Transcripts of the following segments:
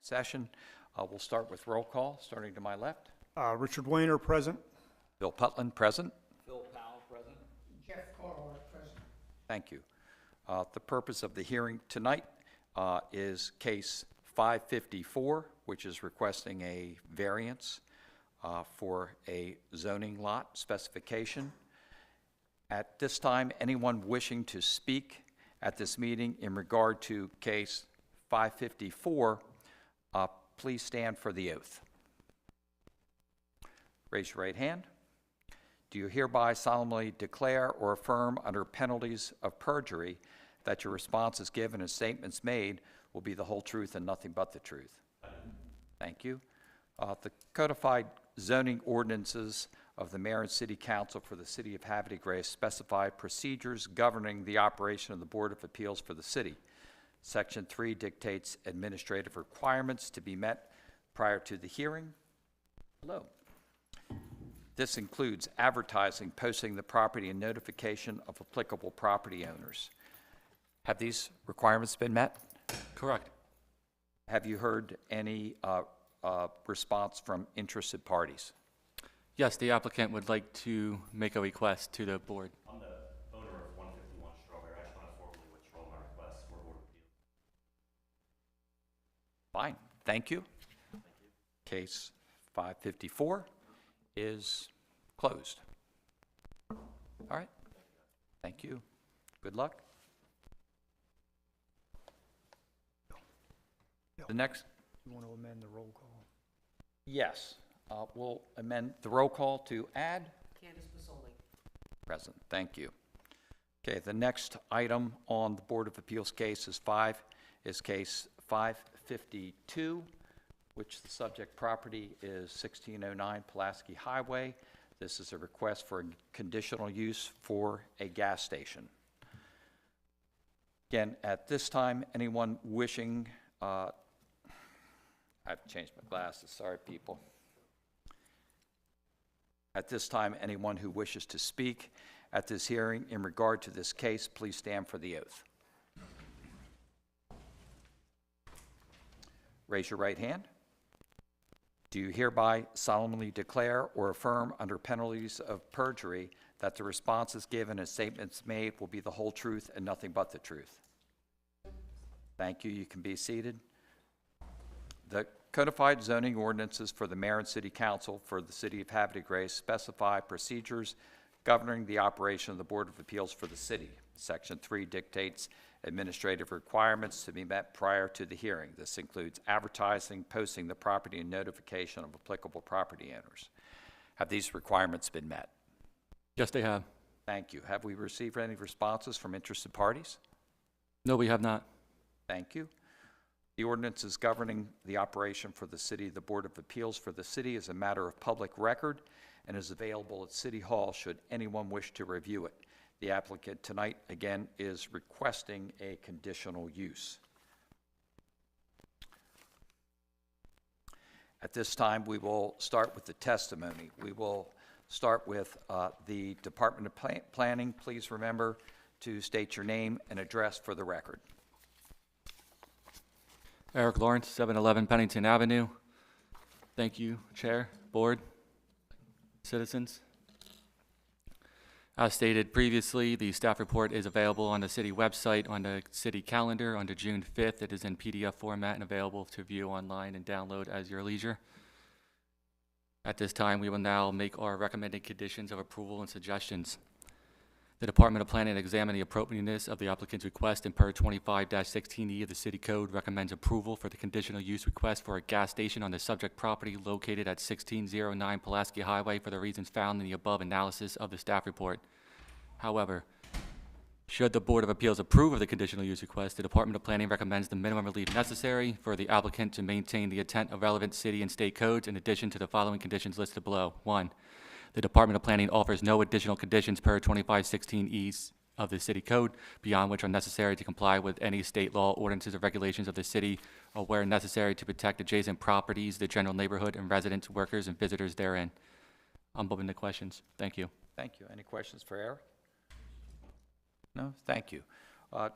session. We'll start with roll call, starting to my left. Richard Wayner, present. Bill Putland, present. Phil Powell, present. Jeff Carl, present. Thank you. The purpose of the hearing tonight is case 554, which is requesting a variance for a zoning lot specification. At this time, anyone wishing to speak at this meeting in regard to case 554, please stand for the oath. Raise your right hand. Do you hereby solemnly declare or affirm under penalties of perjury that your responses given and statements made will be the whole truth and nothing but the truth? Thank you. The codified zoning ordinances of the Mayor and City Council for the City of Havre de Grace specify procedures governing the operation of the Board of Appeals for the city. Section 3 dictates administrative requirements to be met prior to the hearing. Hello. This includes advertising, posting the property, and notification of applicable property owners. Have these requirements been met? Correct. Have you heard any response from interested parties? Yes, the applicant would like to make a request to the board. I'm the owner of 151 Strawberry. I just want to formally withdraw my request for Board of Appeals. Fine, thank you. Case 554 is closed. All right, thank you. Good luck. The next, You want to amend the roll call? yes, we'll amend the roll call to add. Candace Mazzoli. Present, thank you. Okay, the next item on the Board of Appeals case is case 552, which the subject property is 1609 Pulaski Highway. This is a request for conditional use for a gas station. Again, at this time, anyone wishing, I have to change my glasses, sorry people. At this time, anyone who wishes to speak at this hearing in regard to this case, please stand for the oath. Raise your right hand. Do you hereby solemnly declare or affirm under penalties of perjury that the responses given and statements made will be the whole truth and nothing but the truth? Thank you. You can be seated. The codified zoning ordinances for the Mayor and City Council for the City of Havre de Grace specify procedures governing the operation of the Board of Appeals for the city. Section 3 dictates administrative requirements to be met prior to the hearing. This includes advertising, posting the property, and notification of applicable property owners. Have these requirements been met? Yes, they have. Thank you. Have we received any responses from interested parties? No, we have not. Thank you. The ordinances governing the operation for the city, the Board of Appeals for the city, is a matter of public record and is available at City Hall should anyone wish to review it. The applicant tonight, again, is requesting a conditional use. At this time, we will start with the testimony. We will start with the Department of Planning. Please remember to state your name and address for the record. Eric Lawrence, 711 Pennington Avenue. Thank you, Chair, Board, citizens. As stated previously, the staff report is available on the city website on the city calendar on June 5th. It is in PDF format and available to view online and download as your leisure. At this time, we will now make our recommended conditions of approval and suggestions. The Department of Planning examined the appropriateness of the applicant's request and per 25-16E of the City Code recommends approval for the conditional use request for a gas station on the subject property located at 1609 Pulaski Highway for the reasons found in the above analysis of the staff report. However, should the Board of Appeals approve of the conditional use request, the Department of Planning recommends the minimum relief necessary for the applicant to maintain the intent of relevant city and state codes in addition to the following conditions listed below. 1. The Department of Planning offers no additional conditions per 2516E of the City Code beyond which are necessary to comply with any state law, ordinances, or regulations of the city, or where necessary to protect adjacent properties, the general neighborhood, and residents, workers, and visitors therein. I'm open to questions. Thank you. Thank you. Any questions for Eric? No? Thank you.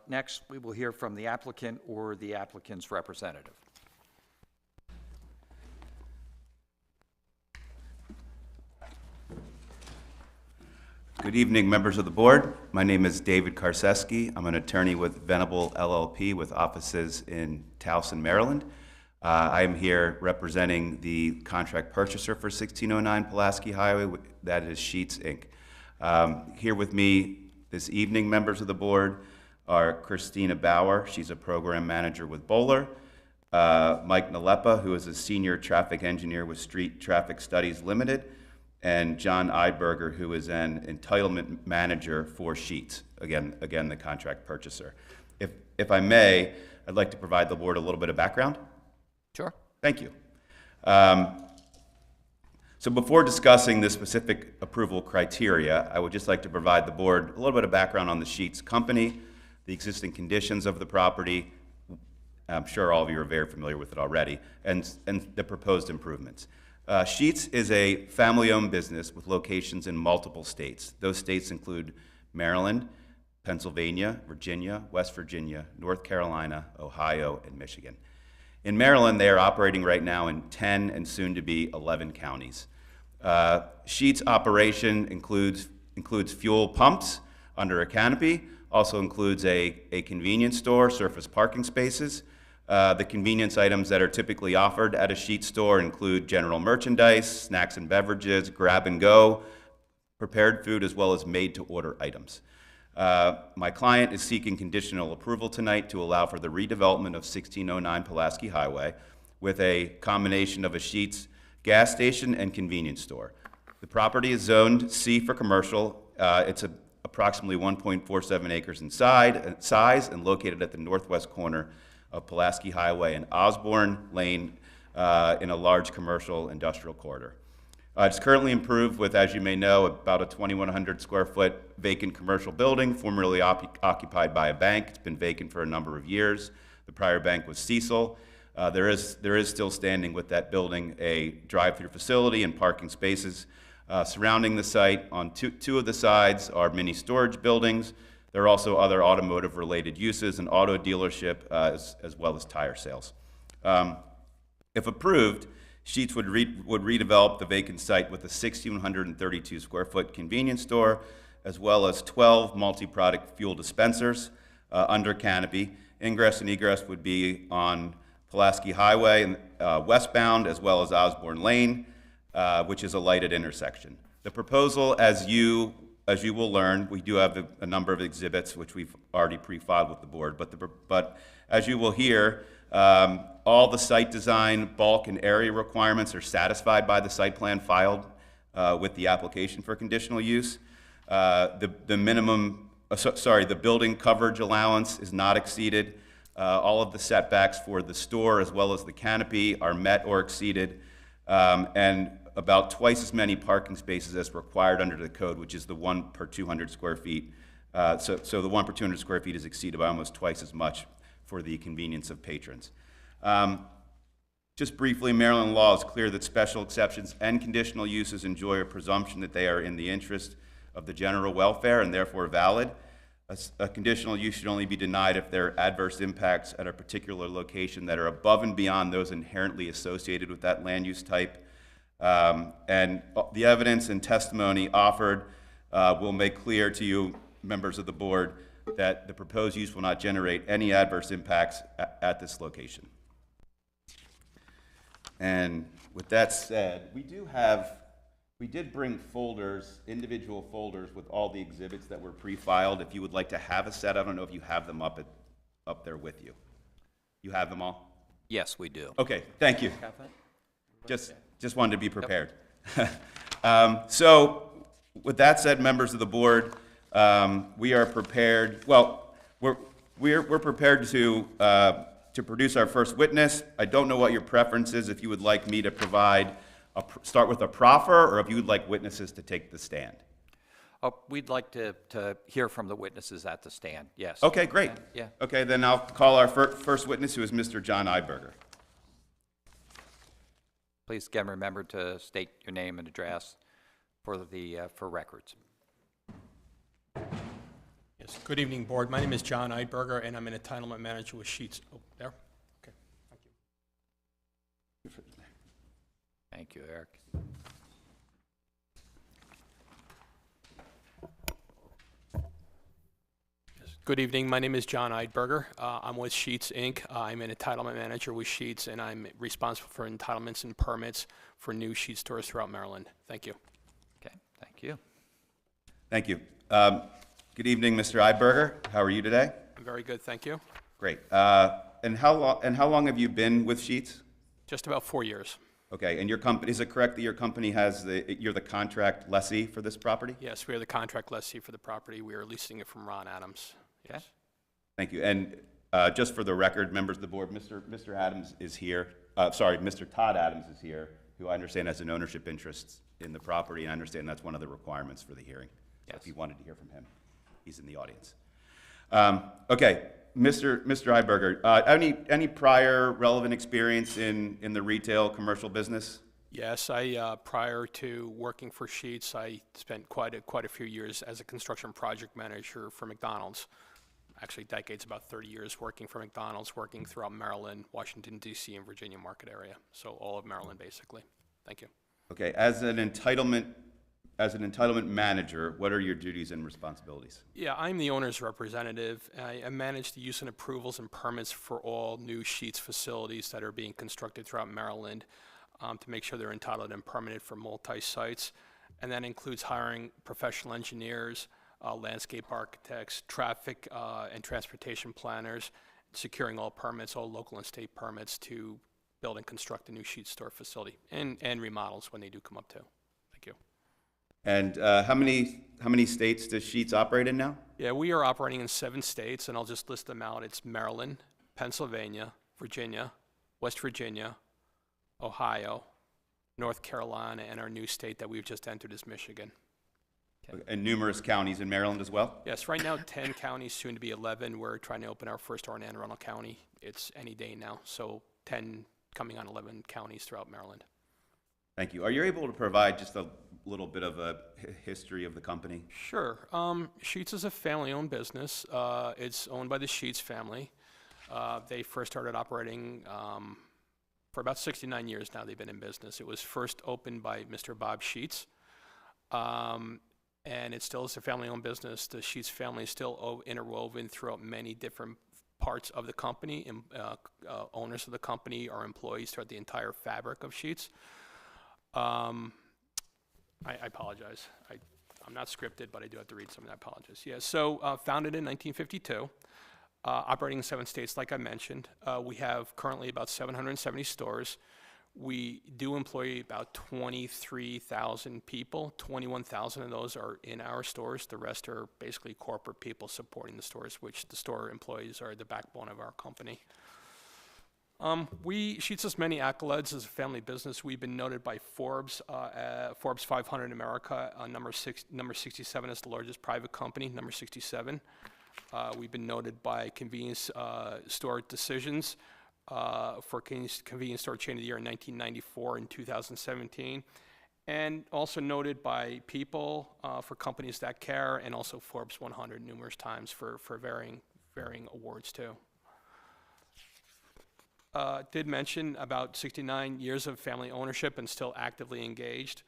Next, we will hear from the applicant or the applicant's representative. Good evening, members of the board. My name is David Karseski. I'm an attorney with Venable LLP with offices in Towson, Maryland. I am here representing the contract purchaser for 1609 Pulaski Highway, that is Sheets, Inc. Here with me this evening, members of the board, are Christina Bauer. She's a program manager with Bowler. Mike Nalepa, who is a senior traffic engineer with Street Traffic Studies Limited, and John Eidberger, who is an entitlement manager for Sheets, again the contract purchaser. If I may, I'd like to provide the board a little bit of background. Sure. Thank you. So before discussing the specific approval criteria, I would just like to provide the board a little bit of background on the Sheets company, the existing conditions of the property. I'm sure all of you are very familiar with it already, and the proposed improvements. Sheets is a family-owned business with locations in multiple states. Those states include Maryland, Pennsylvania, Virginia, West Virginia, North Carolina, Ohio, and Michigan. In Maryland, they are operating right now in 10 and soon to be 11 counties. Sheets operation includes fuel pumps under a canopy, also includes a convenience store, surface parking spaces. The convenience items that are typically offered at a Sheets store include general merchandise, snacks and beverages, grab and go, prepared food, as well as made-to-order items. My client is seeking conditional approval tonight to allow for the redevelopment of 1609 Pulaski Highway with a combination of a Sheets gas station and convenience store. The property is zoned C for commercial. It's approximately 1.47 acres in size and located at the northwest corner of Pulaski Highway and Osborne Lane in a large commercial industrial corridor. It's currently improved with, as you may know, about a 2,100 square foot vacant commercial building formerly occupied by a bank. It's been vacant for a number of years. The prior bank was Cecil. There is still standing with that building a drive-through facility and parking spaces. Surrounding the site on two of the sides are mini storage buildings. There are also other automotive-related uses, an auto dealership, as well as tire sales. If approved, Sheets would redevelop the vacant site with a 1,632 square foot convenience store, as well as 12 multi-product fuel dispensers under canopy. Ingress and egress would be on Pulaski Highway westbound, as well as Osborne Lane, which is a lighted intersection. The proposal, as you will learn, we do have a number of exhibits which we've already pre-filed with the board, but as you will hear, all the site design, bulk, and area requirements are satisfied by the site plan filed with the application for conditional use. The building coverage allowance is not exceeded. All of the setbacks for the store as well as the canopy are met or exceeded, and about twice as many parking spaces as required under the code, which is the 1 per 200 square feet. So the 1 per 200 square feet is exceeded by almost twice as much for the convenience of patrons. Just briefly, Maryland law is clear that special exceptions and conditional uses enjoy a presumption that they are in the interest of the general welfare and therefore valid. A conditional use should only be denied if there are adverse impacts at a particular location that are above and beyond those inherently associated with that land use type. And the evidence and testimony offered will make clear to you, members of the board, that the proposed use will not generate any adverse impacts at this location. And with that said, we did bring folders, individual folders with all the exhibits that were pre-filed. If you would like to have a set, I don't know if you have them up there with you. You have them all? Yes, we do. Okay, thank you. Just wanted to be prepared. So with that said, members of the board, we are prepared. Well, we're prepared to produce our first witness. I don't know what your preference is. If you would like me to start with a proffer, or if you would like witnesses to take the stand. We'd like to hear from the witnesses at the stand. Yes. Okay, great. Yeah. Okay, then I'll call our first witness, who is Mr. John Eidberger. Please again remember to state your name and address for records. Yes. Good evening, board. My name is John Eidberger, and I'm an entitlement manager with Sheets. Oh, there? Okay. Thank you. Thank you, Eric. Good evening. My name is John Eidberger. I'm with Sheets, Inc. I'm an entitlement manager with Sheets, and I'm responsible for entitlements and permits for new Sheets stores throughout Maryland. Thank you. Okay, thank you. Thank you. Good evening, Mr. Eidberger. How are you today? I'm very good, thank you. Great. And how long have you been with Sheets? Just about 4 years. Okay, and your company, is it correct that your company you're the contract lessee for this property? Yes, we are the contract lessee for the property. We are leasing it from Ron Adams. Yes. Thank you. And just for the record, members of the board, Mr. Adams is here. Mr. Todd Adams is here, who I understand has an ownership interest in the property, and I understand that's one of the requirements for the hearing. So Yes. if you wanted to hear from him, he's in the audience. Okay, Mr. Eidberger, any prior relevant experience in the retail commercial business? Yes, prior to working for Sheets, I spent quite a few years as a construction project manager for McDonald's. Actually, decades, about 30 years working for McDonald's, working throughout Maryland, Washington, D.C., and Virginia market area. So all of Maryland, basically. Thank you. Okay, as an entitlement manager, what are your duties and responsibilities? Yeah, I'm the owner's representative. I manage the use and approvals and permits for all new Sheets facilities that are being constructed throughout Maryland to make sure they're entitled and permitted for multi-sites. And that includes hiring professional engineers, landscape architects, traffic and transportation planners, securing all permits, all local and state permits to build and construct a new Sheets store facility, and remodels when they do come up too. Thank you. And how many states does Sheets operate in now? Yeah, we are operating in 7 states, and I'll just list them out. It's Maryland, Pennsylvania, Virginia, West Virginia, Ohio, North Carolina, and our new state that we've just entered is Michigan. And numerous counties in Maryland as well? Yes, right now 10 counties, soon to be 11. We're trying to open our first store in Anne Arundel County. It's any day now, so 10 coming on 11 counties throughout Maryland. Thank you. Are you able to provide just a little bit of a history of the company? Sure. Sheets is a family-owned business. It's owned by the Sheets family. They first started operating for about 69 years now. They've been in business. It was first opened by Mr. Bob Sheets, and it still is a family-owned business. The Sheets family is still interwoven throughout many different parts of the company, and owners of the company are employees throughout the entire fabric of Sheets. I apologize. I'm not scripted, but I do have to read some of that. I apologize. Yeah, so founded in 1952, operating in 7 states, like I mentioned. We have currently about 770 stores. We do employ about 23,000 people. 21,000 of those are in our stores. The rest are basically corporate people supporting the stores, which the store employees are the backbone of our company. Sheets has many accolades as a family business. We've been noted by Forbes 500 in America, number 67 as the largest private company, number 67. We've been noted by Convenience Store Decisions for Convenience Store Chain of the Year in 1994 and 2017, and also noted by People for Companies That Care, and also Forbes 100 numerous times for varying awards too. Did mention about 69 years of family ownership and still actively engaged.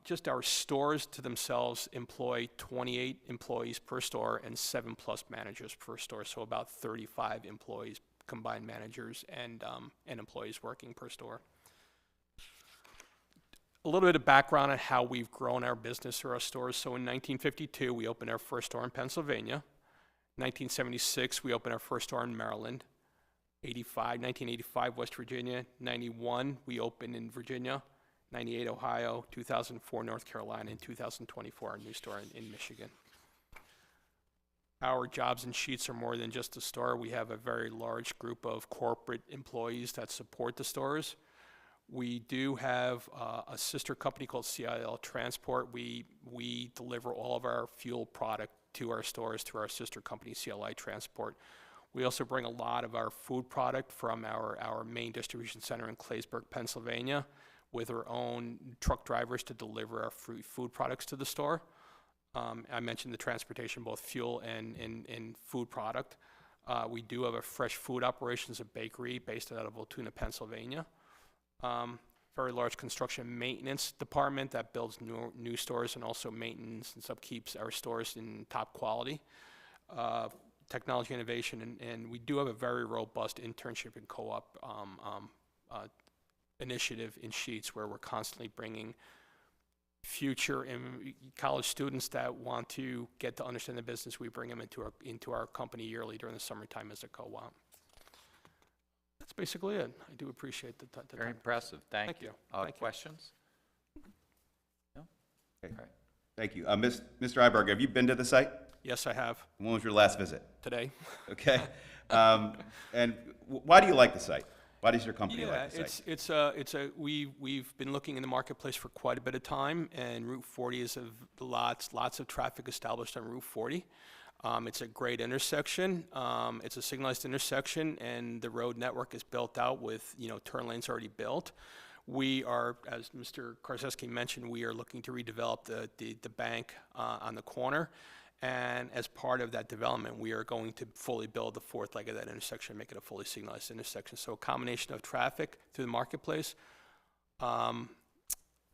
Just our stores to themselves employ 28 employees per store and 7+ managers per store, so about 35 employees, combined managers and employees working per store. A little bit of background on how we've grown our business through our stores. So in 1952, we opened our first store in Pennsylvania. 1976, we opened our first store in Maryland. 1985, West Virginia. 91, we opened in Virginia. 98, Ohio. 2004, North Carolina. And 2024, our new store in Michigan. Our jobs and Sheets are more than just a store. We have a very large group of corporate employees that support the stores. We do have a sister company called CIL Transport. We deliver all of our fuel product to our stores through our sister company, CLI Transport. We also bring a lot of our food product from our main distribution center in Claysburg, Pennsylvania, with our own truck drivers to deliver our food products to the store. I mentioned the transportation, both fuel and food product. We do have a fresh food operations, a bakery based out of Altoona, Pennsylvania. Very large construction maintenance department that builds new stores and also maintenance and upkeeps our stores in top quality. technology innovation, and we do have a very robust internship and co-op initiative in Sheets where we're constantly bringing future college students that want to get to understand the business. We bring them into our company yearly during the summertime as a co-op. That's basically it. I do appreciate the time. Very impressive. Thank you. Thank you. Questions? No? Okay. All right. Thank you. Mr. Iberger, have you been to the site? Yes, I have When was your last visit? today. Okay. And why do you like the site? Why does your company like the site? We've been looking in the marketplace for quite a bit of time, and Route 40 is lots of traffic established on Route 40. It's a great intersection. It's a signalized intersection, and the road network is built out with, turn lanes already built. We are, as Mr. Karzeski mentioned, we are looking to redevelop the bank on the corner. And as part of that development, we are going to fully build the fourth leg of that intersection, make it a fully signalized intersection. So a combination of traffic through the marketplace, a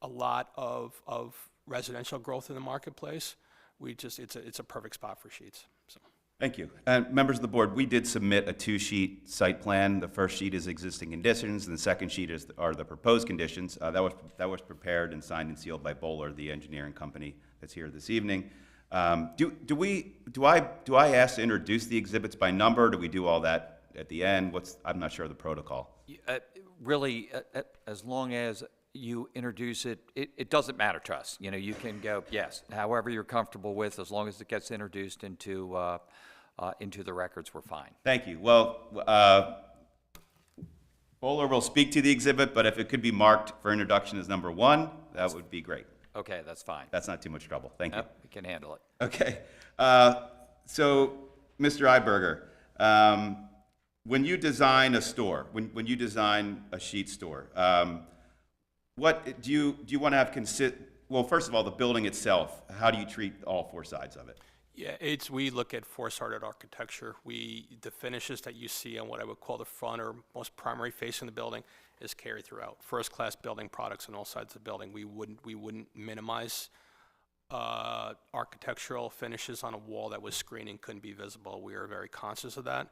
lot of residential growth in the marketplace. It's a perfect spot for Sheets. So. Thank you. Members of the board, we did submit a 2-sheet site plan. The first sheet is existing conditions, and the second sheet are the proposed conditions. That was prepared and signed and sealed by Bowler, the engineering company that's here this evening. Do I ask to introduce the exhibits by number? Do we do all that at the end? I'm not sure of the protocol. Really, as long as you introduce it, it doesn't matter to us. You can go, yes, however you're comfortable with, as long as it gets introduced into the records, we're fine. Thank you. Well, Bowler will speak to the exhibit, but if it could be marked for introduction as number 1, that would be great. Okay, that's fine. That's not too much trouble. Thank you. We can handle it. Okay. So, Mr. Iberger, when you design a store, when you design a sheet store, what do you want to have well, first of all, the building itself, how do you treat all 4 sides of it? Yeah, we look at four-sided architecture. The finishes that you see on what I would call the front or most primary face in the building is carried throughout. First-class building products on all sides of the building. We wouldn't minimize architectural finishes on a wall that was screened and couldn't be visible. We are very conscious of that.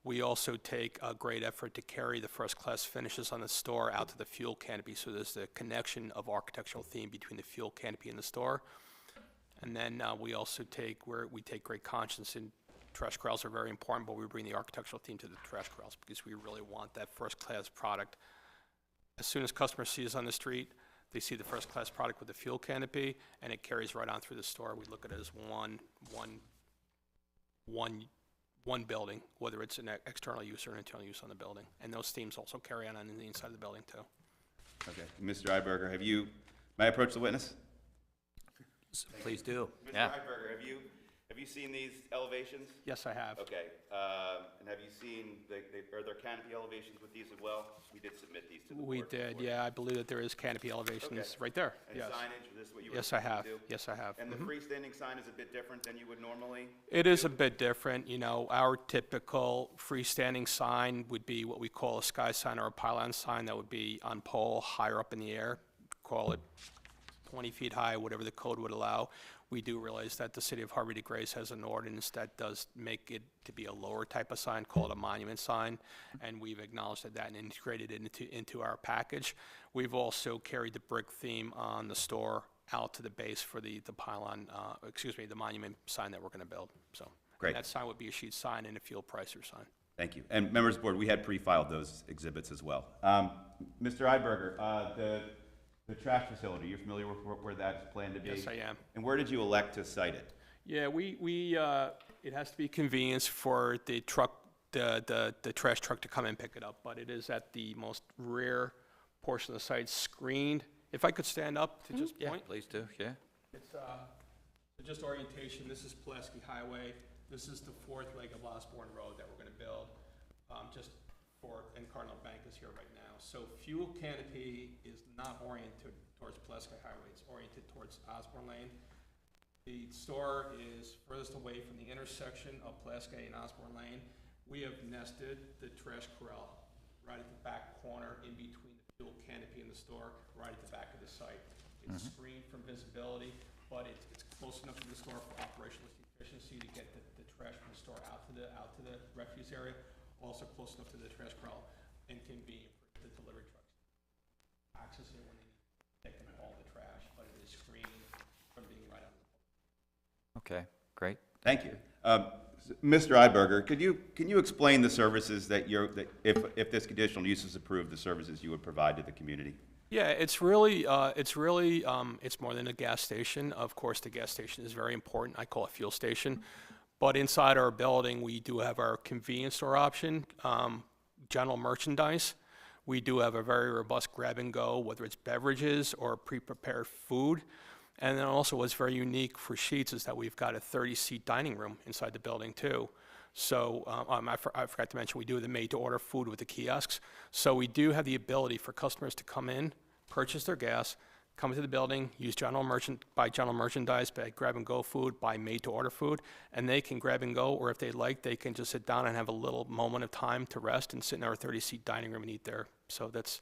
We also take a great effort to carry the first-class finishes on the store out to the fuel canopy, so there's the connection of architectural theme between the fuel canopy and the store. And then we also take great conscience in trash corrals are very important, but we bring the architectural theme to the trash corrals because we really want that first-class product. As soon as customers see us on the street, they see the first-class product with the fuel canopy, and it carries right on through the store. We look at it as one building, whether it's an external use or an internal use on the building. And those themes also carry on the inside of the building, too. Okay. Mr. Iberger, may I approach the witness? Please do. Mr. Yeah. Iberger, have you seen these elevations? Yes, I have. Okay. And have you seen, are there canopy elevations with these as well? We did submit these to the board. We did, before. yeah. I believe that there is canopy elevations Okay. right there. And Yes. signage, is this what you were Yes, I looking to have. do? Yes, I have. And the Mhm. freestanding sign is a bit different than you would normally? It is a bit different. Our typical freestanding sign would be what we call a sky sign or a pylon sign that would be on pole higher up in the air. Call it 20 feet high, whatever the code would allow. We do realize that the city of Havre de Grace has an ordinance that does make it to be a lower type of sign, called a monument sign, and we've acknowledged that and integrated it into our package. We've also carried the brick theme on the store out to the base for the pylon, the monument sign that we're going to build. So Great. that sign would be a sheet sign and a fuel pricer sign. Thank you. And members of the board, we had pre-filed those exhibits as well. Mr. Iberger, the trash facility, you're familiar with where that's planned to be? Yes, I am. And where did you elect to site it? Yeah, it has to be convenience for the truck, the trash truck to come and pick it up, but it is at the most rear portion of the site, screened. If I could stand up to just Yeah, point. please do. Yeah. It's just orientation. This is Pulaski Highway. This is the fourth leg of Osborne Road that we're going to build, and Cardinal Bank is here right now. So fuel canopy is not oriented towards Pulaski Highway. It's oriented towards Osborne Lane. The store is furthest away from the intersection of Pulaski and Osborne Lane. We have nested the trash corral right at the back corner in between the fuel canopy and the store, right at the back of the site. It's screened from visibility. but it's close enough to the store for operational efficiency to get the trash from the store out to the refuse area. Also close enough to the trash corral and convenient for the delivery trucks. Access it when they need to take them all the trash, but it is screened from being right out of the. Okay, great. Thank you. Mr. Eidberger, can you explain the services that if this conditional use is approved, the services you would provide to the community? Yeah, it's more than a gas station. Of course, the gas station is very important. I call it fuel station. But inside our building, we do have our convenience store option, general merchandise. We do have a very robust grab and go, whether it's beverages or pre-prepared food. And then also what's very unique for Sheetz is that we've got a 30-seat dining room inside the building too. So I forgot to mention, we do the made-to-order food with the kiosks. So we do have the ability for customers to come in, purchase their gas, come into the building, use buy general merchandise, buy grab-and-go food, buy made-to-order food, and they can grab and go, or if they like, they can just sit down and have a little moment of time to rest and sit in our 30-seat dining room and eat there. So that's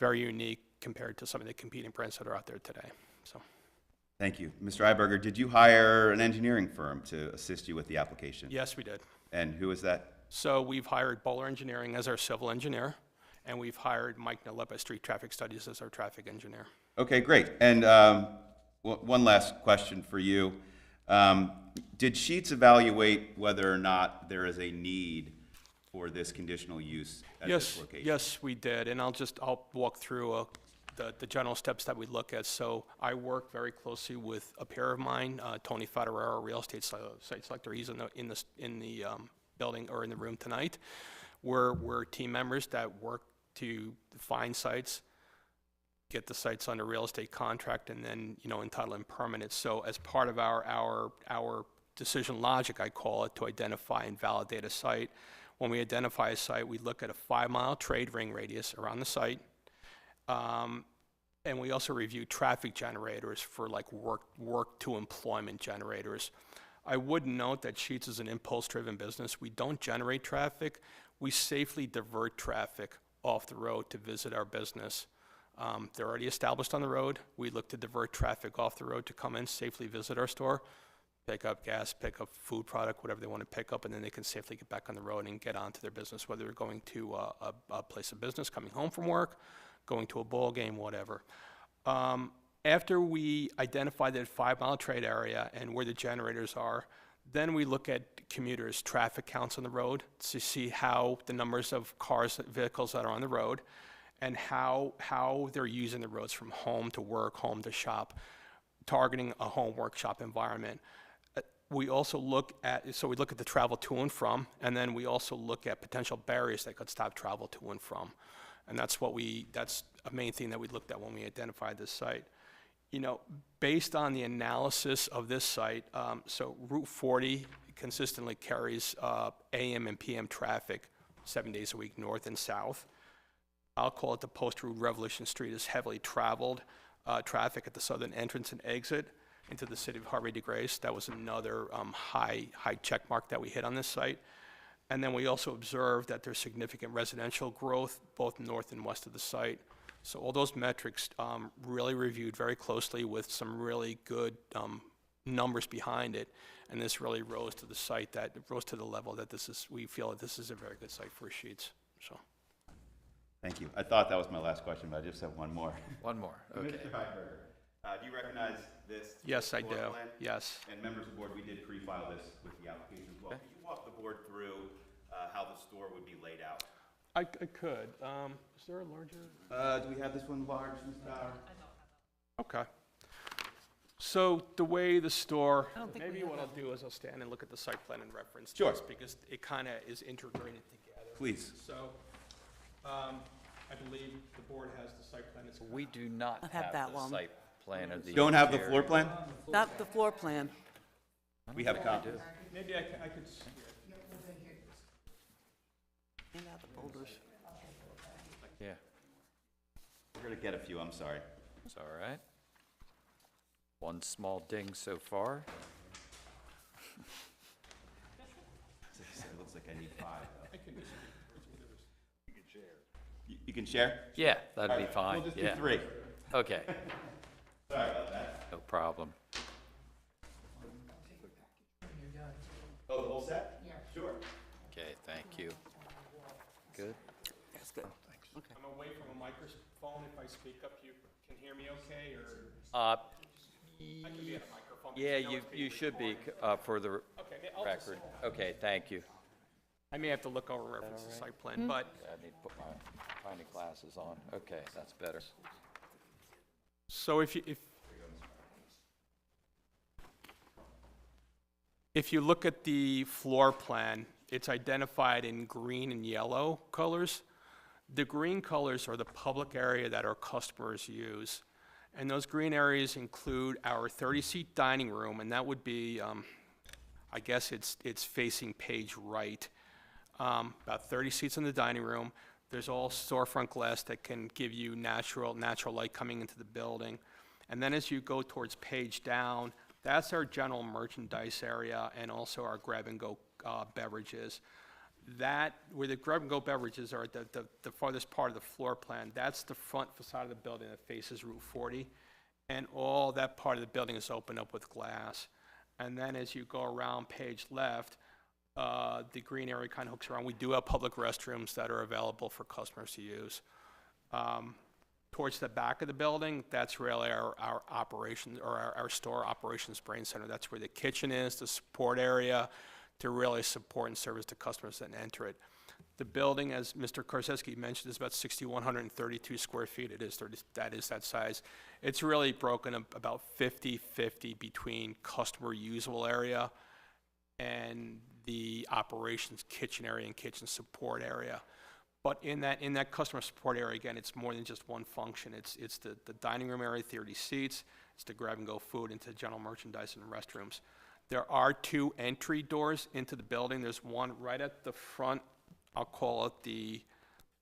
very unique compared to some of the competing brands that are out there today. So. Thank you. Mr. Eidberger, did you hire an engineering firm to assist you with the application? Yes, we did. And who is that? So we've hired Bowler Engineering as our civil engineer, and we've hired Mike Nalepa Street Traffic Studies as our traffic engineer. Okay, great. And one last question for you. Did Sheetz evaluate whether or not there is a need for this conditional use at this location? Yes, we did, and I'll walk through the general steps that we look at. So I work very closely with a peer of mine, Tony Federer, real estate site selector. He's in the building or in the room tonight. We're team members that work to find sites, get the sites under real estate contract, and then entitle and permit it. So as part of our decision logic, I call it, to identify and validate a site. When we identify a site, we look at a 5-mile trade ring radius around the site. And we also review traffic generators for like work to employment generators. I would note that Sheetz is an impulse-driven business. We don't generate traffic. We safely divert traffic off the road to visit our business. They're already established on the road. We look to divert traffic off the road to come in, safely visit our store, pick up gas, pick up food product, whatever they want to pick up, and then they can safely get back on the road and get on to their business, whether they're going to a place of business, coming home from work, going to a ball game, whatever. After we identify that 5-mile trade area and where the generators are, then we look at commuters' traffic counts on the road to see how the numbers of vehicles that are on the road, and how they're using the roads from home to work, home to shop, targeting a home work shop environment. We also look at the travel to and from, and then we also look at potential barriers that could stop travel to and from. And that's a main thing that we looked at when we identified this site. Based on the analysis of this site, so Route 40 consistently carries AM and PM traffic 7 days a week, north and south. I'll call it the post-route Revolution Street is heavily traveled traffic at the southern entrance and exit into the city of Havre de Grace. That was another high check mark that we hit on this site. And then we also observed that there's significant residential growth both north and west of the site. So all those metrics really reviewed very closely with some really good numbers behind it. And this really rose to the level that we feel that this is a very good site for Sheetz. So. Thank you. I thought that was my last question, but I just have one more. One more, okay. Mr. Eidberger, do you recognize this? Yes, I do. Plan? Yes. And members of the board, we did pre-file this with the application as well. Okay. Could you walk the board through how the store would be laid out? I could. Is there a larger? Do we have this one large, Mr. Bauer? Okay. So the way the store, maybe what I'll do is I'll stand and look at the site plan and reference Sure. this, because it kind of is integrated together. Please. So I believe the board has the site plan. It's We do not I have that the one. site plan of the. Don't have the interior. floor plan? Not the floor plan. We have copies. Maybe I could. Hand out the folders. Yeah, We're going to get a few, I'm sorry. it's all right. One small ding so far. It looks like I need 5, though. You can share? Yeah, that'd All be right, fine, We'll just yeah. do 3. Okay, Sorry about that. no problem. set? Yeah. Sure. Okay, thank you. Good. That's good. I'm away from a microphone. If I speak up, you can hear me okay, or Uh, I could be at a microphone? because Yeah, know it's being you should be, recorded. for the Okay, I'll just- record. Okay, thank you. I may have to look over reference to site plan, but I need to put my tiny glasses on. Okay, that's better. so if you look at the floor plan, it's identified in green and yellow colors. The green colors are the public area that our customers use. And those green areas include our 30-seat dining room, and that would be, I guess it's facing page right. About 30 seats in the dining room. There's all storefront glass that can give you natural light coming into the building. And then as you go towards page down, that's our general merchandise area and also our grab-and-go beverages. That, where the grab-and-go beverages are at the farthest part of the floor plan, that's the front facade of the building that faces Route 40. And all that part of the building is opened up with glass. And then as you go around page left, the green area kind of hooks around. We do have public restrooms that are available for customers to use. Towards the back of the building, that's really our operations, or our store operations brain center. That's where the kitchen is, the support area, to really support and service the customers that enter it. The building, as Mr. Karzeski mentioned, is about 6,132 square feet. That is that size. It's really broken up about 50-50 between customer usable area and the operations kitchen area and kitchen support area. But in that customer support area, again, it's more than just one function. It's the dining room area, 30 seats. It's the grab-and-go food into general merchandise and restrooms. There are 2 entry doors into the building. There's one right at the front. I'll call it the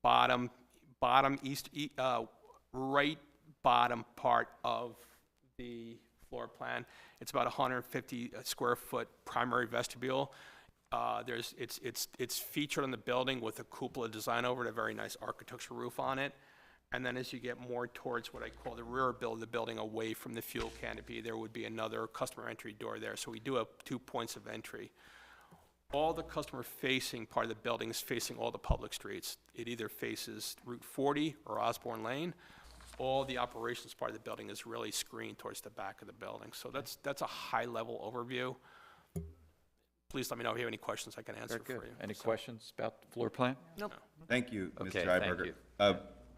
bottom east, right bottom part of the floor plan. It's about 150 square foot primary vestibule. It's featured on the building with a cupola design over it, a very nice architectural roof on it. And then as you get more towards what I call the rear build of the building away from the fuel canopy, there would be another customer entry door there. So we do have 2 points of entry. All the customer-facing part of the building is facing all the public streets. It either faces Route 40 or Osborne Lane. All the operations part of the building is really screened towards the back of the building. So that's a high-level overview. Please let me know if you have any questions I can answer Very for good. you. Any So- questions about the floor plan? Nope. Thank you, Mr. Okay, thank Iberger. you.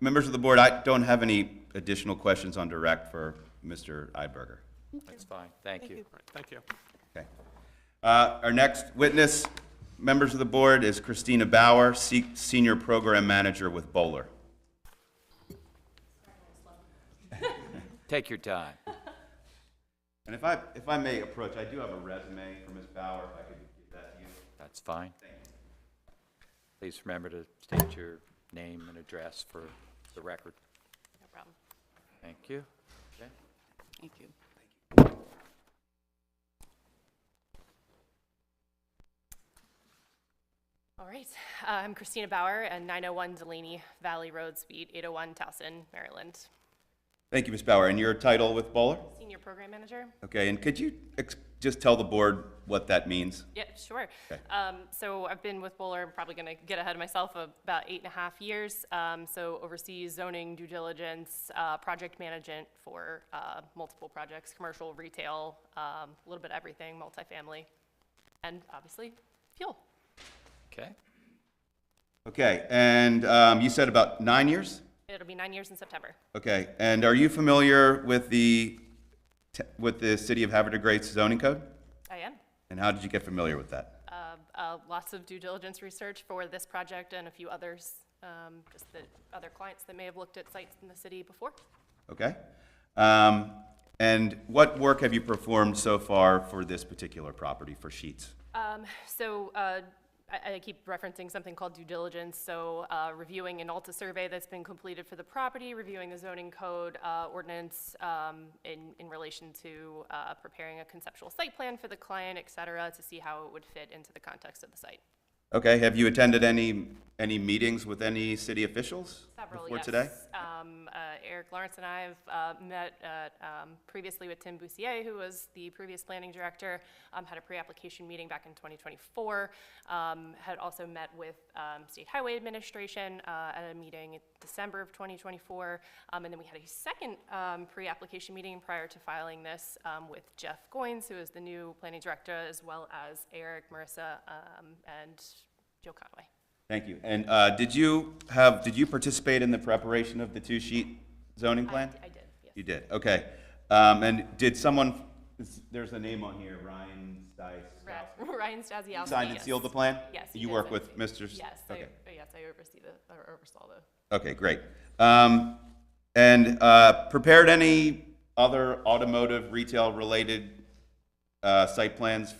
Members of the board, I don't have any additional questions on direct for Mr. Iberger. That's fine. Thank you. All right, thank you. Okay. Our next witness, members of the board, is Christina Bauer, Senior Program Manager with Bowler. Take your time. And if I may approach, I do have a resume for Ms. Bauer, if I could give that to you. That's fine. Thank you. Please remember to state your name and address for the record. No problem. Thank you. Okay. Thank you. All right. I'm Christina Bauer, and 901 Delaney Valley Road, Suite 801, Towson, Maryland. Thank you, Ms. Bauer. And your title with Bowler? Senior Program Manager. Okay, and could you just tell the board what that means? Yeah, sure. Okay. So I've been with Bowler, I'm probably going to get ahead of myself, about 8.5 years. So oversees zoning, due diligence, project management for multiple projects, commercial, retail, a little bit of everything, multifamily, and obviously fuel. Okay. Okay, and you said about 9 years? It'll be 9 years in September. Okay, and are you familiar with the City of Havre de Grace zoning code? I am. And how did you get familiar with that? Lots of due diligence research for this project and a few others, just the other clients that may have looked at sites in the city before. Okay. And what work have you performed so far for this particular property for Sheets? I keep referencing something called due diligence, so reviewing an ALTA survey that's been completed for the property, reviewing the zoning code ordinance in relation to preparing a conceptual site plan for the client, et cetera, to see how it would fit into the context of the site. Okay, have you attended any meetings with any city officials Several, before yes. today? Eric Lawrence and I have met previously with Tim Boussier, who was the previous planning director, had a pre-application meeting back in 2024, had also met with State Highway Administration at a meeting in December of 2024, and then we had a second pre-application meeting prior to filing this with Jeff Goins, who is the new planning director, as well as Eric, Marissa, and Joe Conway. Thank you. And did you participate in the preparation of the two-sheet zoning plan? I did, yes. You did, okay. And did there's a name on here, Ryan Stice. Ryan Stasiowski, Signed and yes. sealed the plan? Yes. he You did work sign with and Mr. Yes, Okay. yes, I oversaw the. Okay, great. And prepared any other automotive retail-related site plans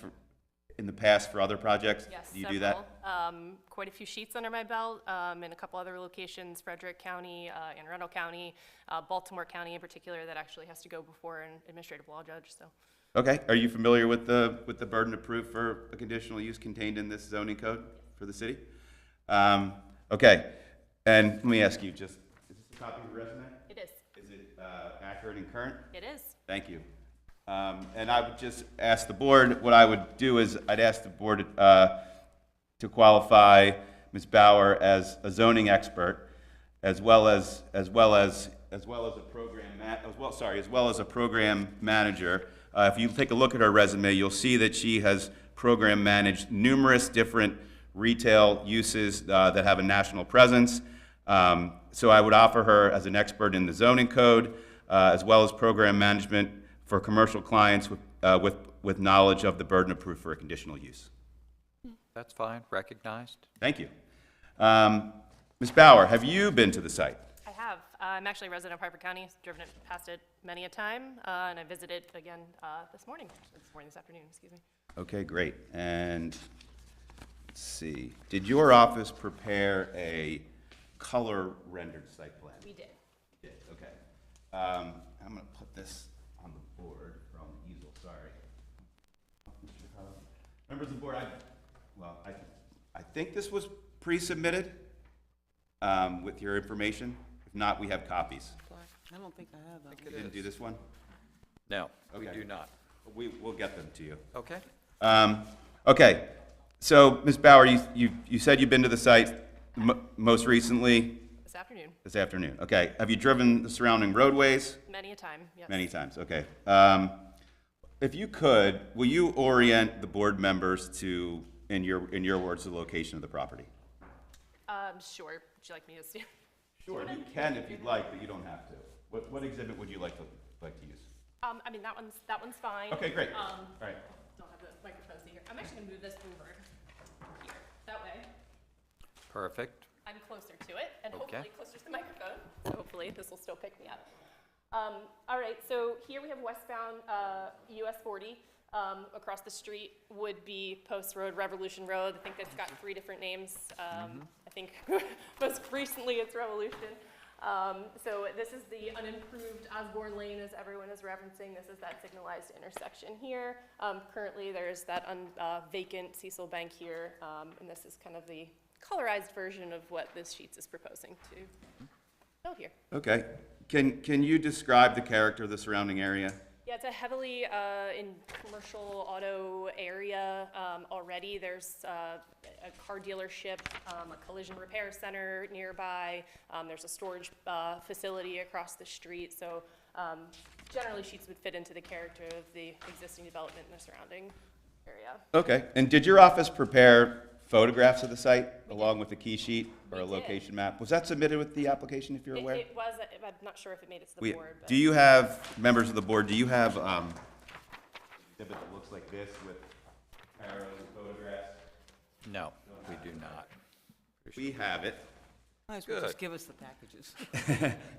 in the past for other projects? Yes, Do you do that? several. Quite a few sheets under my belt in a couple other locations, Frederick County, Anne Arundel County, Baltimore County in particular, that actually has to go before an administrative law judge, so. Okay, are you familiar with the burden of proof for a conditional use contained in this zoning code for the city? Okay, and let me ask you is this a copy of your resume? It is. Is it accurate and current? It is. Thank you. And I would just ask the board, what I would do is I'd ask the board to qualify Ms. Bauer as a zoning expert, as well as a program manager. If you take a look at her resume, you'll see that she has program managed numerous different retail uses that have a national presence. So I would offer her as an expert in the zoning code, as well as program management for commercial clients with knowledge of the burden of proof for a conditional use. That's fine, recognized. Thank you. Ms. Bauer, have you been to the site? I have. I'm actually a resident of Harper County, driven past it many a time, and I visited again this afternoon, excuse me. Okay, great. And let's see, did your office prepare a color rendered site plan? We did. You did, okay. I'm gonna put this on the board, or on the easel, sorry. Members of the board, I think this was pre-submitted with your information. If not, we have copies. I don't think I have that. You didn't do this one? No, we Okay. do not. We'll get them to you. Okay. Okay, so Ms. Bauer, you said you've been to the site most recently This afternoon, this afternoon. Okay, have you driven the surrounding roadways? many a time, yes. Many times, okay. If you could, will you orient the board members to, in your words, the location of the property? Sure. Would you like me to stand? Sure, you can if you'd like, but you don't have to. What exhibit would you like to use? I mean, that one's fine. Okay, great. All right. Don't have the microphone seat here. I'm actually gonna move this over here. That way, Perfect. I'm closer to it and Okay. hopefully closer to the microphone. So hopefully this will still pick me up. All right, so here we have westbound US 40. Across the street would be Post Road, Revolution Road. I think it's got 3 different names. I think most recently it's Revolution. So this is the unimproved Osborne Lane, as everyone is referencing. This is that signalized intersection here. Currently, there's that vacant Cecil Bank here, and this is kind of the colorized version of what this sheets is proposing to build here. Okay. Can you describe the character of the surrounding area? Yeah, it's a heavily in commercial auto area already. There's a car dealership, a collision repair center nearby. There's a storage facility across the street. So generally, sheets would fit into the character of the existing development in the surrounding area. Okay. And did your office prepare photographs of the site along with a key sheet or a We did. location map? Was that submitted with the application, if you're aware? It was. I'm not sure if it made it to the board. But Do you have, members of the board, do you have exhibit that looks like this with arrows and photographs? No, we do not. We have it. Might as well just Good. give us the packages.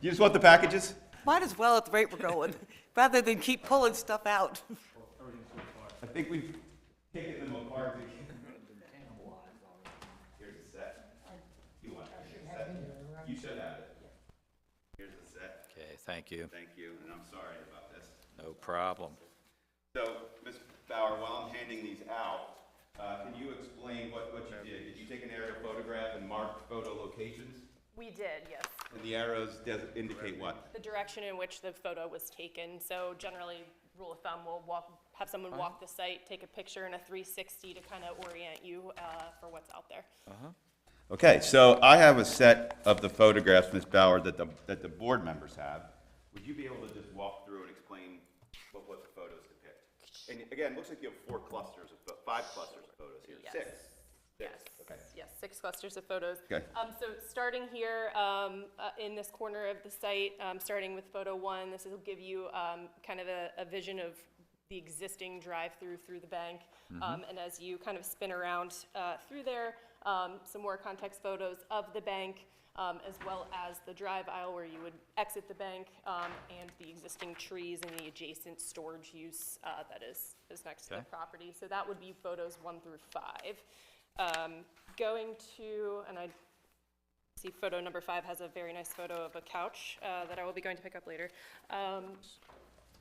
You just want the packages? Might as well at the rate we're going, rather than keep pulling stuff out. I think we've taken them apart. Here's the set. You want the set? You should have it. Here's the set. Okay, thank you. Thank you, and I'm sorry about this. No problem. So, Ms. Bauer, while I'm handing these out, Can you explain what you did? Did you take an aerial photograph and mark photo locations? We did, yes. And the arrows indicate what? The direction in which the photo was taken. So generally, rule of thumb, we'll have someone walk the site, take a picture in a 360 to kind of orient you for what's out there. Okay, so I have a set of the photographs, Ms. Bauer, that the board members have. Would you be able to just walk through and explain what the photos depict? And again, it looks like you have 5 clusters of photos here. Yes. Six. Yes. Okay. Yes, 6 clusters of photos. Okay. So starting here in this corner of the site, starting with photo 1, this will give you kind of a vision of the existing drive-through through the bank. And as you kind of spin around through there, some more context photos of the bank, as well as the drive aisle where you would exit the bank, and the existing trees and the adjacent storage use that is next to the property. So that would be photos 1 through 5. Going to, and I see photo number 5 has a very nice photo of a couch that I will be going to pick up later.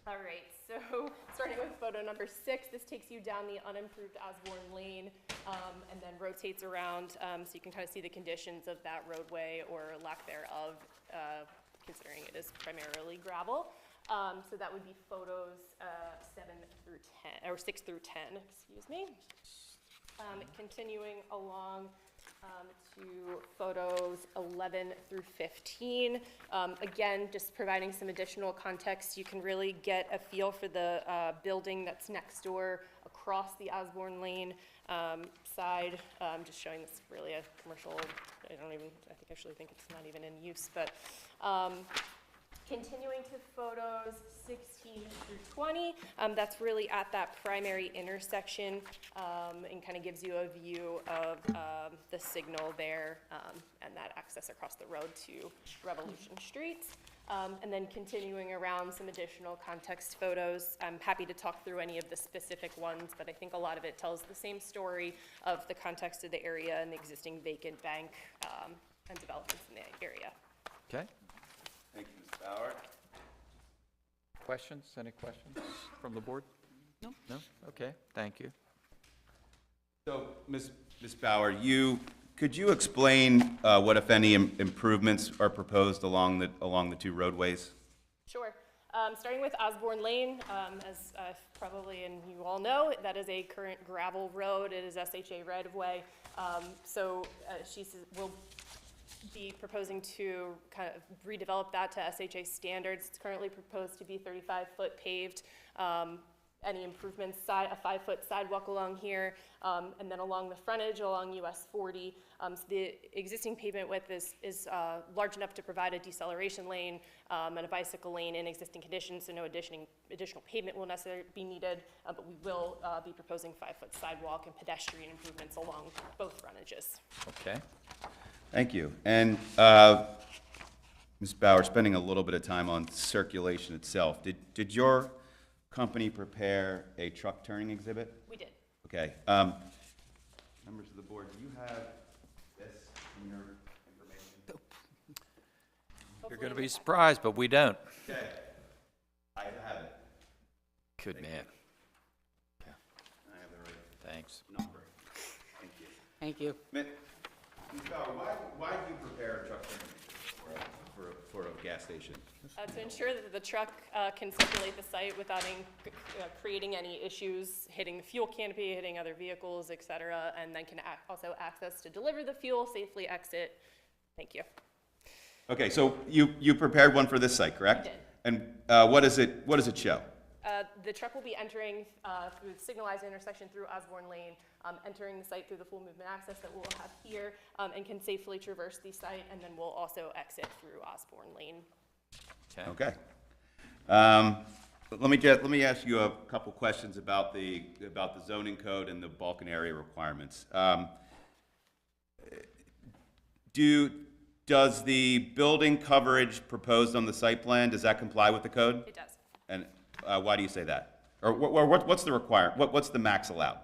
All right, so starting with photo number 6, this takes you down the unimproved Osborne Lane and then rotates around so you can kind of see the conditions of that roadway or lack thereof, considering it is primarily gravel. So that would be photos 7 through 10, or 6 through 10, excuse me. Continuing along to photos 11 through 15. Again, just providing some additional context, you can really get a feel for the building that's next door across the Osborne Lane side. Just showing this really a commercial, I actually think it's not even in use, but continuing to photos 16 through 20, that's really at that primary intersection and kind of gives you a view of the signal there and that access across the road to Revolution Street. And then continuing around some additional context photos. I'm happy to talk through any of the specific ones, but I think a lot of it tells the same story of the context of the area and the existing vacant bank and developments in the area. Okay. Thank you, Ms. Bauer. Questions? Any questions from the board? No. No? Okay, thank you. So, Ms. Bauer, could you explain what, if any, improvements are proposed along the 2 roadways? Sure. Starting with Osborne Lane, as probably and you all know, that is a current gravel road. It is SHA right-of-way. So we'll be proposing to kind of redevelop that to SHA standards. It's currently proposed to be 35-foot paved. Any improvements, a 5-foot sidewalk along here, and then along the frontage along US 40. So the existing pavement width is large enough to provide a deceleration lane and a bicycle lane in existing conditions, so no additional pavement will necessarily be needed, but we will be proposing 5-foot sidewalk and pedestrian improvements along both frontages. Okay. Thank you. And Ms. Bauer, spending a little bit of time on circulation itself, did your company prepare a truck turning exhibit? We did. Okay. Members of the board, do you have this in your information? You're going to be surprised, but we don't. Okay. I have it. Good man. I have the right Thanks. number. Thank you. Thank you. Ms. Bauer, why did you prepare a truck turning exhibit for a gas station? To ensure that the truck can circulate the site without creating any issues, hitting the fuel canopy, hitting other vehicles, et cetera, and then can also access to deliver the fuel, safely exit. Thank you. Okay, so you prepared one for this site, correct? I did. And what does it show? The truck will be entering through the signalized intersection through Osborne Lane, entering the site through the full movement access that we'll have here, and can safely traverse the site, and then we'll also exit through Osborne Lane. Okay. Let me ask you a couple questions about the zoning code and the Balkan area requirements. Does the building coverage proposed on the site plan, does that comply with the code? It does. And why do you say that? Or what's the requirement? What's the max allowed?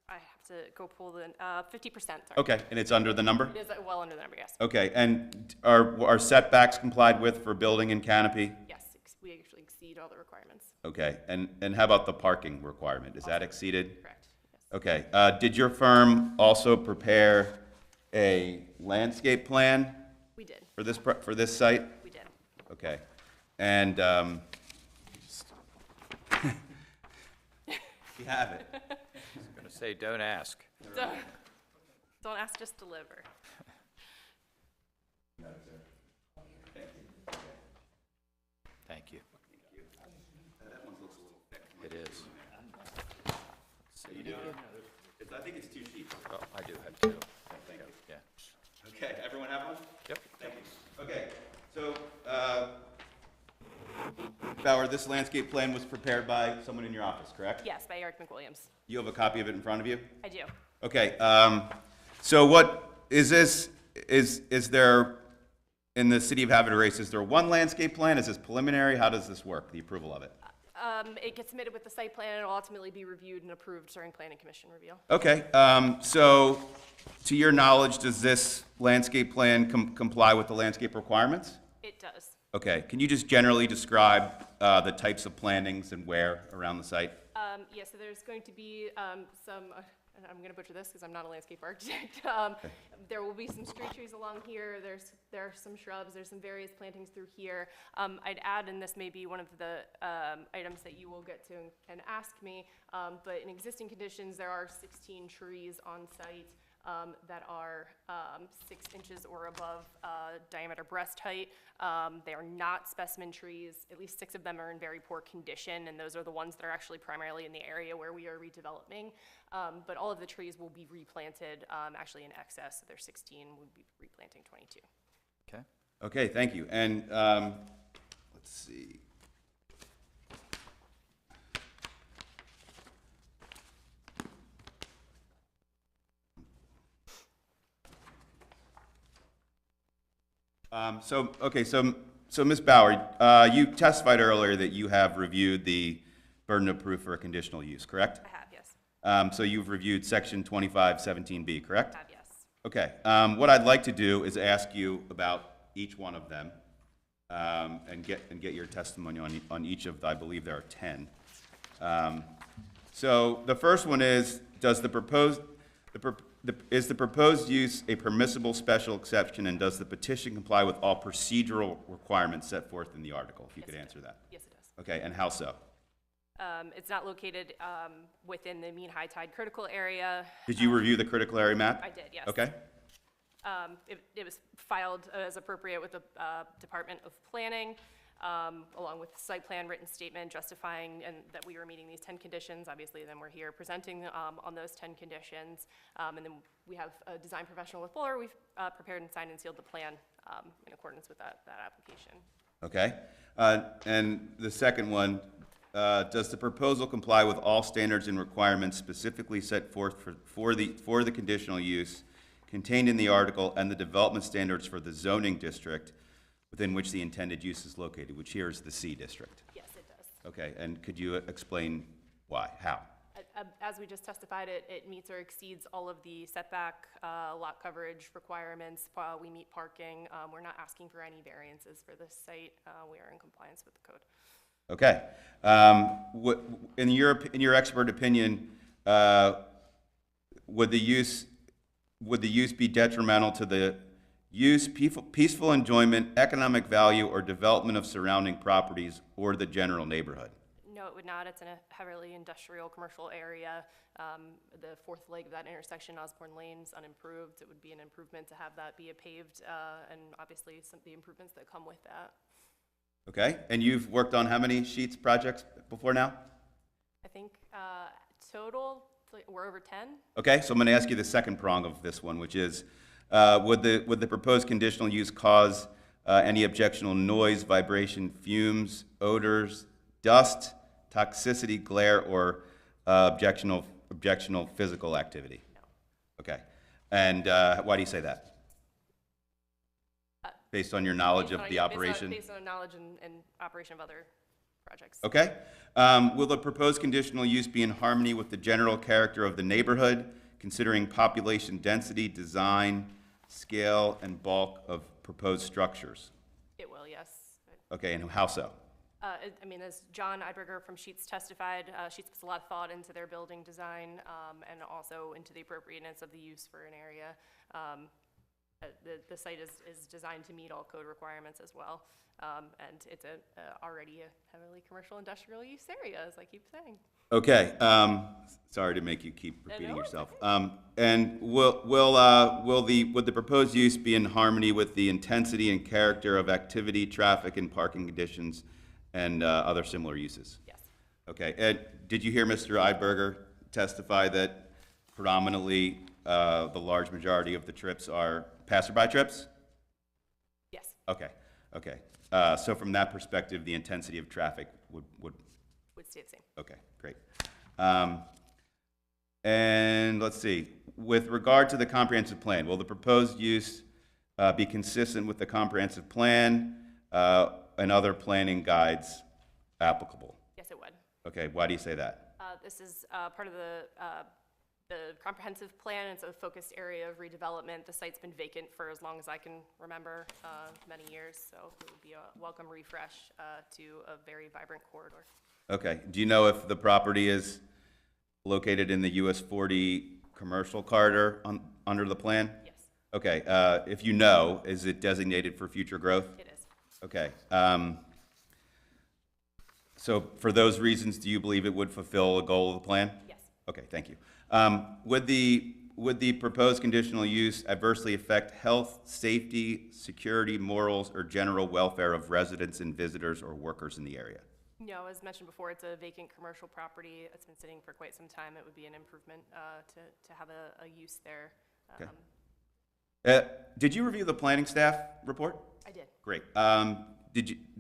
I have to go pull the 50%. Sorry. Okay, and it's under the number? It is well under the number, yes. Okay, and are setbacks complied with for building and canopy? Yes, we actually exceed all the requirements. Okay, and how about the parking requirement? Is that exceeded? Correct. Yes. Okay, did your firm also prepare a landscape plan We did, for this site? we did. Okay, and, you have it. I'm going to say, don't ask. Don't ask, just deliver. Thank you. It is. I think it's 2 sheets. Oh, I do have two. Thank you. Yeah. Okay, everyone have one? Yep. Thank you. Okay, so, Bauer, this landscape plan was prepared by someone in your office, correct? Yes, by Eric McWilliams. You have a copy of it in front of you? I do. Okay, so what, is there, in the city of Havre de Grace, is there one landscape plan? Is this preliminary? How does this work, the approval of it? It gets submitted with the site plan, and it'll ultimately be reviewed and approved during planning commission review. Okay, so to your knowledge, does this landscape plan comply with the landscape requirements? It does. Okay, can you just generally describe the types of plantings and where around the site? Yeah, so there's going to be some, and I'm going to butcher this because I'm not a landscape architect. There will be some street trees along here. There are some shrubs. There's some various plantings through here. I'd add, and this may be one of the items that you will get to and ask me, but in existing conditions, there are 16 trees on site that are 6 inches or above diameter breast height. They are not specimen trees. At least 6 of them are in very poor condition, and those are the ones that are actually primarily in the area where we are redeveloping. But all of the trees will be replanted, actually in excess. So there's 16, we'll be replanting 22. Okay. Okay, thank you. And let's see. So Ms. Bauer, you testified earlier that you have reviewed the burden of proof for a conditional use, correct? I have, yes. So you've reviewed section 2517B, correct? I have, yes. Okay, what I'd like to do is ask you about each one of them, and get your testimony on each of, I believe there are 10. So the first one is, is the proposed use a permissible special exception, and does the petition comply with all procedural requirements set forth in the article? If you could answer that. Yes, it does. Okay, and how so? It's not located within the mean high tide critical area. Did you review the critical area map? I did, yes. Okay, It was filed as appropriate with the Department of Planning, along with the site plan written statement justifying that we were meeting these 10 conditions. Obviously, then we're here presenting on those 10 conditions. And then we have a design professional with Fuller. We've prepared and signed and sealed the plan in accordance with that application. okay. And the second one, does the proposal comply with all standards and requirements specifically set forth for the conditional use contained in the article and the development standards for the zoning district within which the intended use is located, which here is the C district? Yes, it does. Okay, and could you explain why, how? As we just testified, it meets or exceeds all of the setback, lot coverage requirements. We meet parking. We're not asking for any variances for this site. We are in compliance with the code. Okay. In your expert opinion, would the use be detrimental to the use, peaceful enjoyment, economic value, or development of surrounding properties or the general neighborhood? No, it would not. It's in a heavily industrial commercial area. The fourth leg of that intersection, Osborne Lane, is unimproved. It would be an improvement to have that be a paved, and obviously some of the improvements that come with that. Okay, and you've worked on how many sheets projects before now? I think total, we're over 10. Okay, so I'm going to ask you the second prong of this one, which is, would the proposed conditional use cause any objectionable noise, vibration, fumes, odors, dust, toxicity, glare, or objectionable physical activity? No. Okay, and why do you say that? Based on your knowledge of the operation? Based on knowledge and operation of other projects. Okay. Will the proposed conditional use be in harmony with the general character of the neighborhood, considering population density, design, scale, and bulk of proposed structures? It will, yes. Okay, and how so? I mean, as John Eidberger from Sheets testified, Sheets puts a lot of thought into their building design and also into the appropriateness of the use for an area. The site is designed to meet all code requirements as well, and it's already a heavily commercial industrial use area, as I keep saying. Okay, sorry to make you keep repeating No, yourself. And would the proposed use be in harmony with the intensity and character of activity, traffic, and parking conditions, and other similar uses? Yes. Okay, and did you hear Mr. Eidberger testify that predominantly the large majority of the trips are passerby trips? Yes. Okay, okay. So from that perspective, the intensity of traffic would Stay the same. okay, great. And let's see, with regard to the comprehensive plan, will the proposed use be consistent with the comprehensive plan and other planning guides applicable? Yes, it would. Okay, why do you say that? This is part of the comprehensive plan. It's a focused area of redevelopment. The site's been vacant for as long as I can remember, many years, so it would be a welcome refresh to a very vibrant corridor. Okay, do you know if the property is located in the US 40 commercial corridor under the plan? Yes, Okay, if you know, is it designated for future growth? it is. Okay. So for those reasons, do you believe it would fulfill a goal of the plan? Yes. Okay, thank you. Would the proposed conditional use adversely affect health, safety, security, morals, or general welfare of residents and visitors or workers in the area? No, as mentioned before, it's a vacant commercial property. It's been sitting for quite some time. It would be an improvement to have a use there. Okay. Did you review the planning staff report? I did. Great.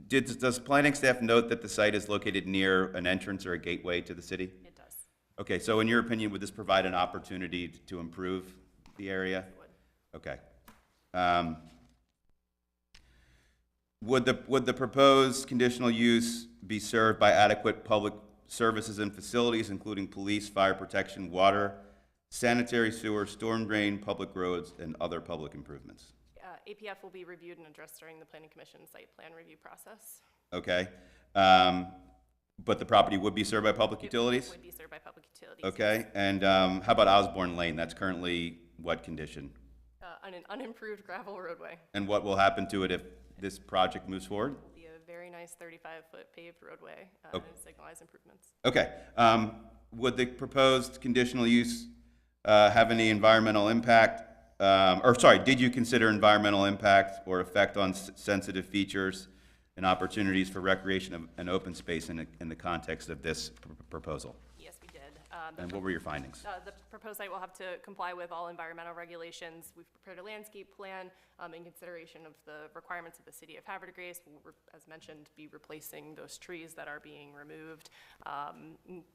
Does planning staff note that the site is located near an entrance or a gateway to the city? It does. Okay, so in your opinion, would this provide an opportunity to improve the area? It would. Okay. Would the proposed conditional use be served by adequate public services and facilities, including police, fire protection, water, sanitary sewer, storm drain, public roads, and other public improvements? APF will be reviewed and addressed during the Planning Commission site plan review process. Okay. But the property would be served by public utilities? It would be served by public utilities. Okay, and how about Osborne Lane? That's currently what condition? On an unimproved gravel roadway. And what will happen to it if this project moves forward? It will be a very nice 35-foot paved roadway Okay. and signalized improvements. Okay. Would the proposed conditional use have any environmental impact? Did you consider environmental impact or effect on sensitive features and opportunities for recreation and open space in the context of this proposal? Yes, we did. And what were your findings? The proposed site will have to comply with all environmental regulations. We've prepared a landscape plan in consideration of the requirements of the city of Havre de Grace. We'll, as mentioned, be replacing those trees that are being removed.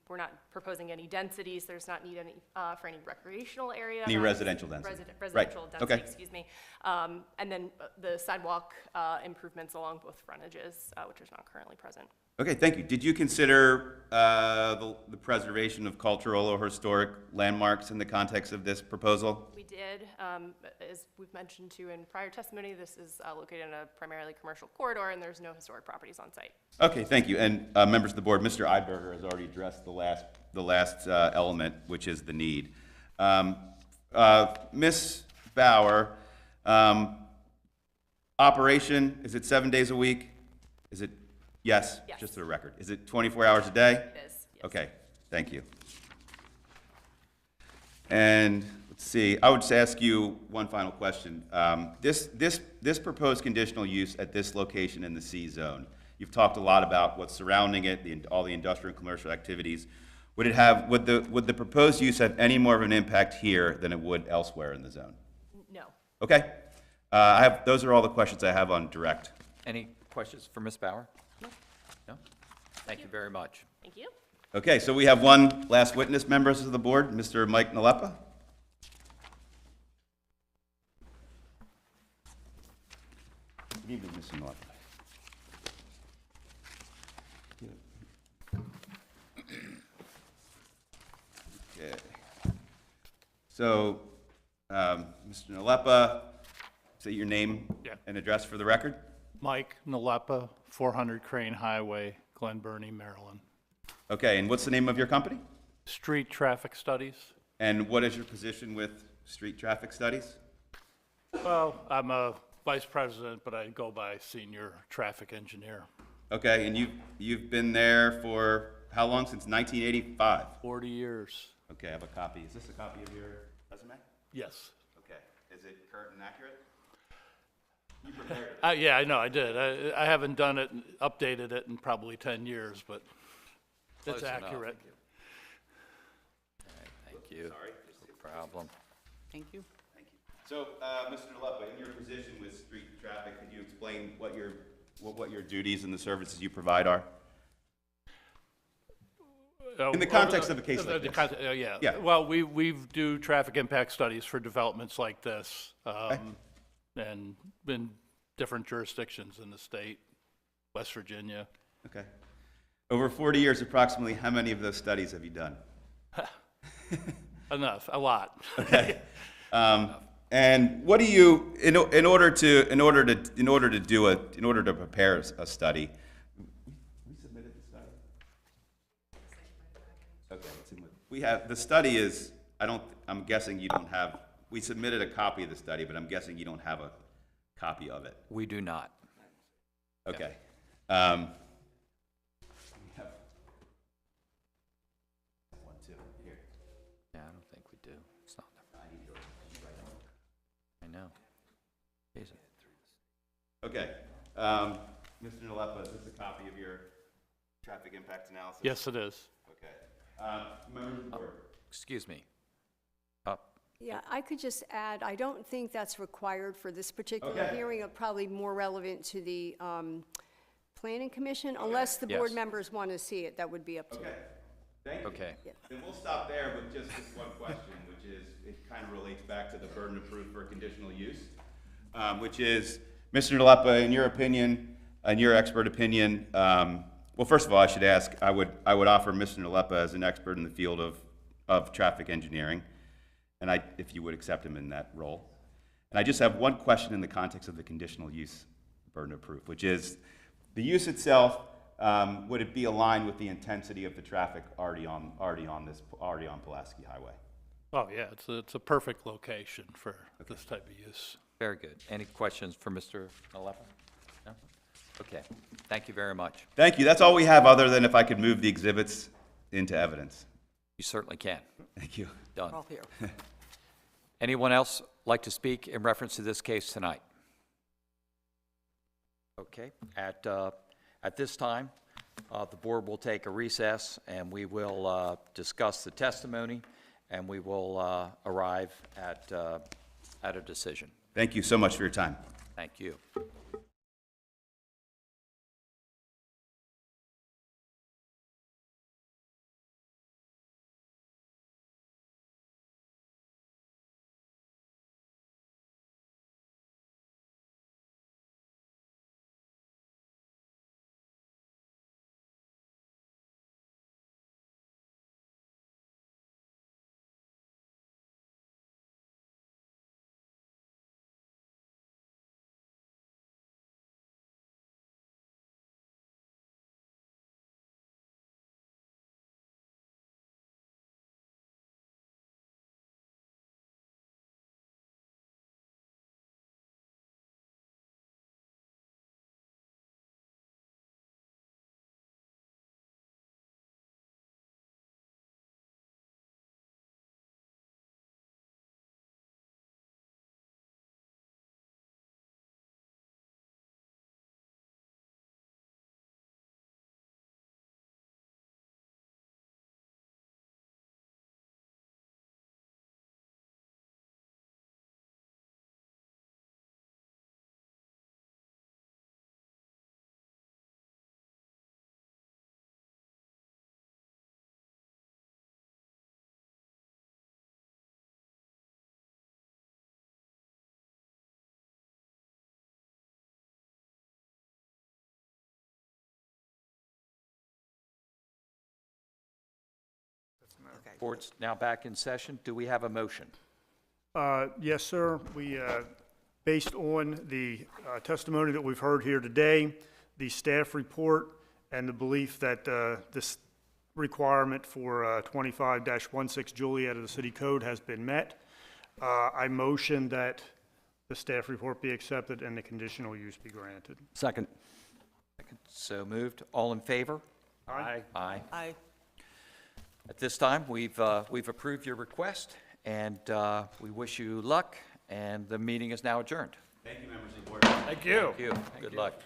We're not proposing any densities. There's not need any for any recreational area. Any residential density? Residential density, Okay. excuse me. And then the sidewalk improvements along both frontages, which is not currently present. Okay, thank you. Did you consider the preservation of cultural or historic landmarks in the context of this proposal? We did. As we've mentioned too in prior testimony, this is located in a primarily commercial corridor, and there's no historic properties on site. Okay, thank you. And members of the board, Mr. Eidberger has already addressed the last element, which is the need. Ms. Bauer, operation, is it 7 days a week? Is it? Yes? Yes. Just for the record. Is it 24 hours a day? It is. Yes. Okay, thank you. And let's see, I would just ask you one final question. This proposed conditional use at this location in the C zone, you've talked a lot about what's surrounding it, all the industrial and commercial activities. Would the proposed use have any more of an impact here than it would elsewhere in the zone? No. Okay, those are all the questions I have on direct. Any questions for Ms. Bauer? No? Thank you very much. Thank you. Okay, so we have one last witness, members of the board, Mr. Mike Nalepa. Good evening, Mr. Nalepa. Okay. So, Mr. Nalepa, say your name Yeah. and address for the record. Mike Nalepa, 400 Crane Highway, Glen Burnie, Maryland. Okay, and what's the name of your company? Street Traffic Studies. And what is your position with street traffic studies? Well, I'm a vice president, but I go by senior traffic engineer. Okay, and you've been there for how long? Since 1985? 40 years. Okay, I have a copy. Is this a copy of your resume? Yes. Okay. Is it current and accurate? You prepared it. Yeah, I know, I did. I haven't done it, updated it in probably 10 years, but it's Close enough. accurate. Thank you. Sorry. No problem. Thank you. Thank you. So, Mr. Nalepa, in your position with street traffic, could you explain what your duties and the services you provide are? In the context of a case like this. Yeah. Yeah. Well, we do traffic impact studies for developments like this, and in different jurisdictions in the state, West Virginia. Okay. Over 40 years, approximately, how many of those studies have you done? Enough, a lot. Okay. And what do you, in order to prepare a study? We submitted the study. Okay. We have the study is. I'm guessing you don't have. We submitted a copy of the study, but I'm guessing you don't have a copy of it. We do not. Okay. We have one too here. Yeah, I don't think we do. It's not. I know. Is it? Okay. Mr. Nalepa, is this a copy of your traffic impact analysis? Yes, it is. Okay. Members of the board. Excuse me. Yeah, I could just add, I don't think that's required for this particular Okay. hearing, probably more relevant to the planning commission, unless the board Yes. members want to see it, that would be up to you. Okay. Thank you. Okay. Then we'll stop there with just this one question, which is, it kind of relates back to the burden of proof for conditional use, which is, Mr. Nalepa, in your opinion, in your expert opinion, well, first of all, I should ask, I would offer Mr. Nalepa as an expert in the field of traffic engineering, and if you would accept him in that role. And I just have one question in the context of the conditional use burden of proof, which is, the use itself, would it be aligned with the intensity of the traffic already on Pulaski Highway? Oh, yeah, it's a perfect location for this type of use. Very good. Any questions for Mr. Nalepa? No? Okay. Thank you very much. Thank you. That's all we have, other than if I could move the exhibits into evidence. You certainly can. Thank you. Done. We're all here. Anyone else like to speak in reference to this case tonight? Okay. At this time, the board will take a recess, and we will discuss the testimony, and we will arrive at a decision. Thank you so much for your time. Thank you. Board's now back in session. Do we have a motion? Yes, sir. We Based on the testimony that we've heard here today, the staff report, and the belief that this requirement for 25-16 Juliet of the City Code has been met, I motion that the staff report be accepted and the conditional use be granted. Second. So moved. All in favor? Aye. Aye. Aye. At this time, we've approved your request, and we wish you luck, and the meeting is now adjourned. Thank you, members of the board. Thank you. Thank you. Good luck.